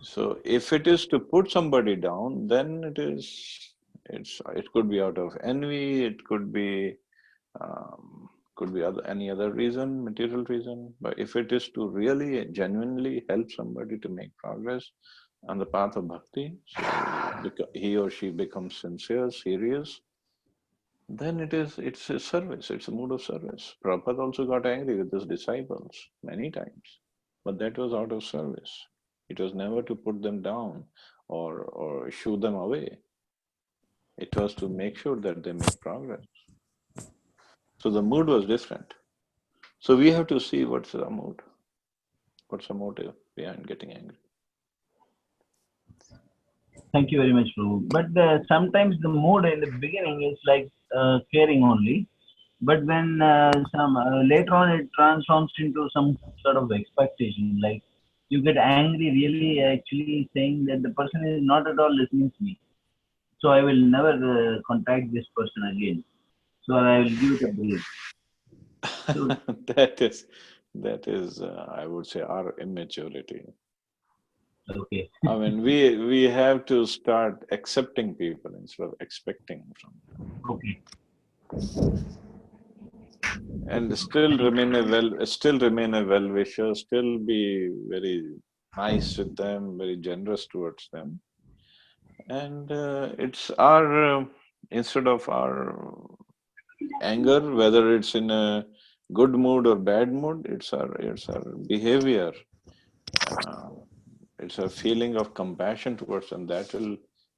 So if it is to put somebody down, then it could be out of envy, it could be any other reason, material reason. But if it is to really genuinely help somebody to make progress on the path of bhakti, so he or she becomes sincere, serious, then it's a service, it's a mood of service. Prabhupada also got angry with his disciples many times, but that was out of service. It was never to put them down or shoo them away. It was to make sure that they make progress. So the mood was different. So we have to see what's the mood, what's the motive behind getting angry. Thank you very much, Prabhu. But sometimes the mood in the beginning is like caring only, but when some later on it transforms into some sort of expectation. Like you get angry, really actually saying that the person is not at all listening to me, so I will never contact this person again. So I will give it a break. So that is I would say our immaturity. okay, I mean, we have to start accepting people instead of expecting from them, okay, and still remain a well wisher, still be very nice with them, very generous towards them, and it's our instead of our anger, whether it's in a good mood or bad mood, it's our behavior. Uh, it's a feeling of compassion towards them that will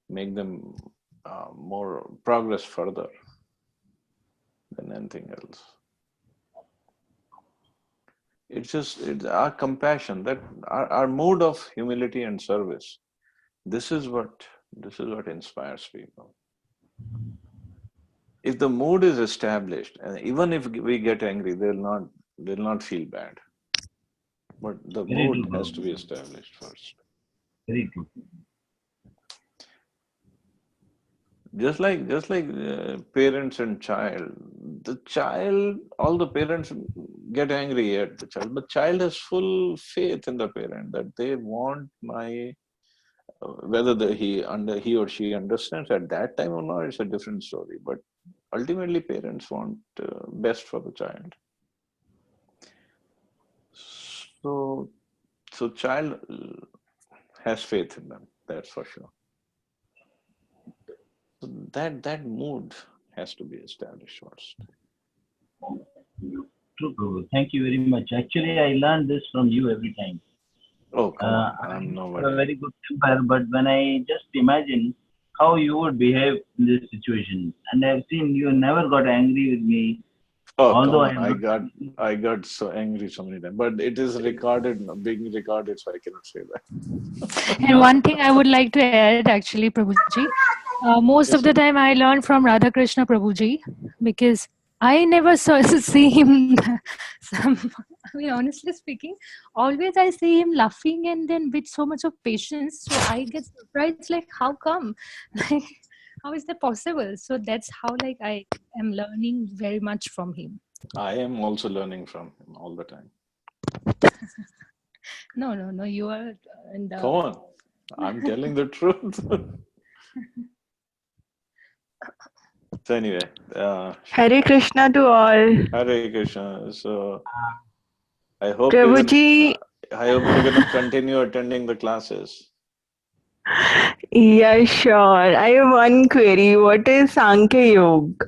make them more progress further than anything else. it's our compassion, that our mood of humility and service. This is what inspires people. If the mood is established, and even if we get angry, they'll not feel bad. But the Very mood true, has Prabhuji. to be established first. Very true. Just like parents and child, all the parents get angry at the child, but child has full faith in the parent that they want my whether he or she understands at that time or not, it's a different story. But ultimately, parents want best for the child. So child has faith in them. That's for sure. So that mood has to be established first. True, Prabhu. Thank you very much. Actually, I learned this from you every time. Oh, come on. I I'm have a nobody. very good temper, but when I just imagine how you would behave in this situation, and I've seen you never got angry with me, Oh, come although I on. am not. I got so angry so many times. But it is recorded, being recorded, so I cannot say that. And one thing I would like to add, actually, Prabhuji, most of Yes, the sir. time I learned from Radha Krishna Prabhuji, because I never saw see him. I mean, honestly speaking, always I see him laughing and then with so much of patience. So I get surprised, like, how come? Like, how is that possible? So that's how, like, I am learning very much from him. I am also learning from him all the time. No, you are in Come the. on. I'm telling the truth. So anyway, Hare Krishna to all. Hare Krishna. So I hope Prabhuji, you're gonna continue attending the classes. yeah, sure. I have one query. What is Sankhya Yoga?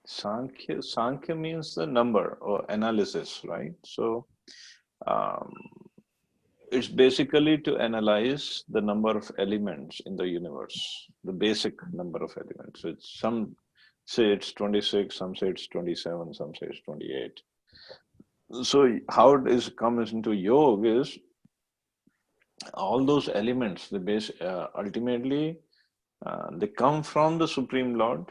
Sankhya means the number or analysis, right? So um, it's basically to analyze the number of elements in the universe, the basic number of elements. So it's some say it's 26, some say it's 27, some say it's 28. So how it is comes into yoga is all those elements, the base ultimately they come from the Supreme Lord.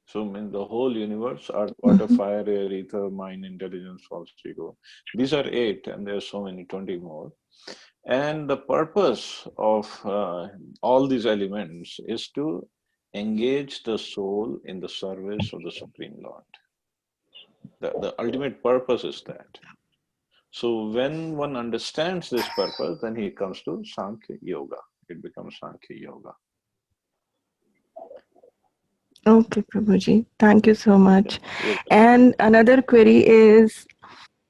So means the whole universe, earth, water, Mhm. fire, air, ether, mind, intelligence, false ego. These are 8, and there are so many, 20 more. And the purpose of all these elements is to engage the soul in the service of the Supreme Lord. The ultimate purpose is that. So when one understands this purpose, then he comes to Sankhya Yoga. It becomes Sankhya Yoga. Okay, Prabhuji. Thank you so much. Yes. And another query is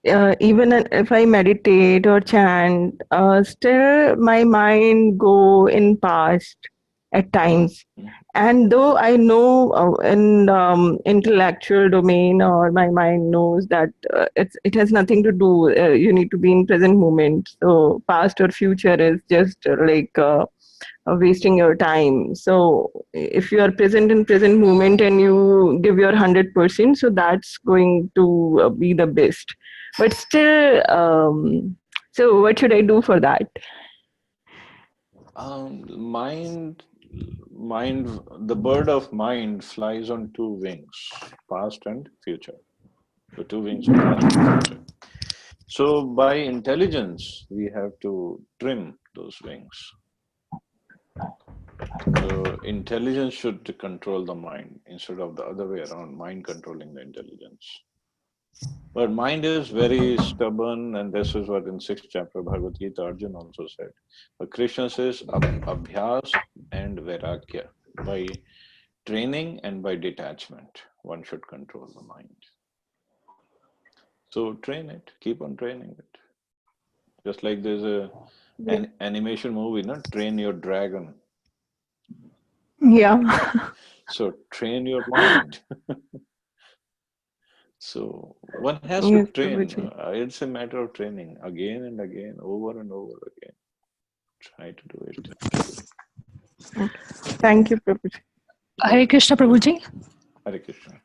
even if I meditate or chant, still my mind go in past at times. Mhm. And though I know in intellectual domain or my mind knows that it has nothing to do. You need to be in present moment. So past or future is just wasting your time. So if you are present in present moment and you give your 100%, so that's going to be the best. But still, so what should I do for that? Mind, the bird of mind flies on two wings, past and future. The two wings of past and future. So by intelligence, we have to trim those wings. So intelligence should control the mind instead of the other way around, mind controlling the intelligence. But mind is very stubborn, and this is what in 6th chapter of Bhagavad Gita Arjuna also said. But Krishna says abhyas and vairagya. By training and by detachment, one should control the mind. So train it, keep on training it. Just like there's an animation movie, not Train Your Dragon. Yeah. So train your mind. So one has to Yes, train. Prabhuji. It's a matter of training again and again, over and over again. Try to do it. Thank you, Prabhuji. Hare Krishna Prabhuji. Hare Krishna.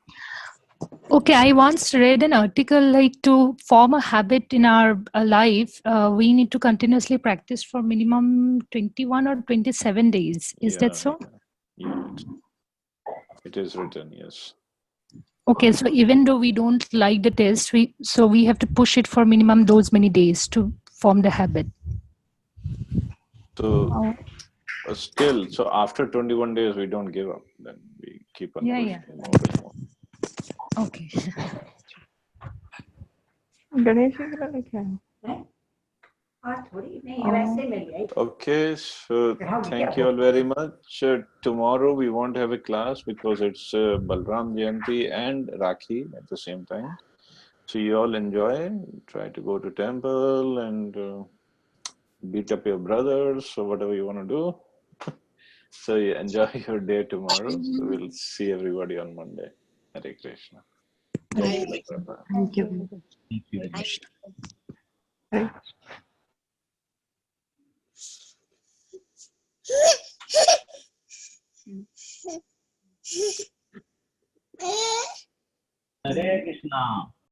Okay, I once read an article like to form a habit in our life, we need to continuously practice for minimum 21 or 27 days. Is that so? Yeah, it is written, yes. Okay, so even though we don't like the test, we have to push it for minimum those many days to form the habit. So still, so after 21 days, we don't give up. Then we keep on pushing more and more. Okay. Ganesh ji का क्या है? Okay, so thank you all very much. Tomorrow we won't have a class because it's Balram Jayanti and Rakhi at the same time. So you all enjoy, try to go to temple and beat up your brothers or whatever you want to do. So you enjoy your day tomorrow. So we'll see everybody on Monday. Hare Krishna. Thank you. Thank you. Right. Hare Krishna.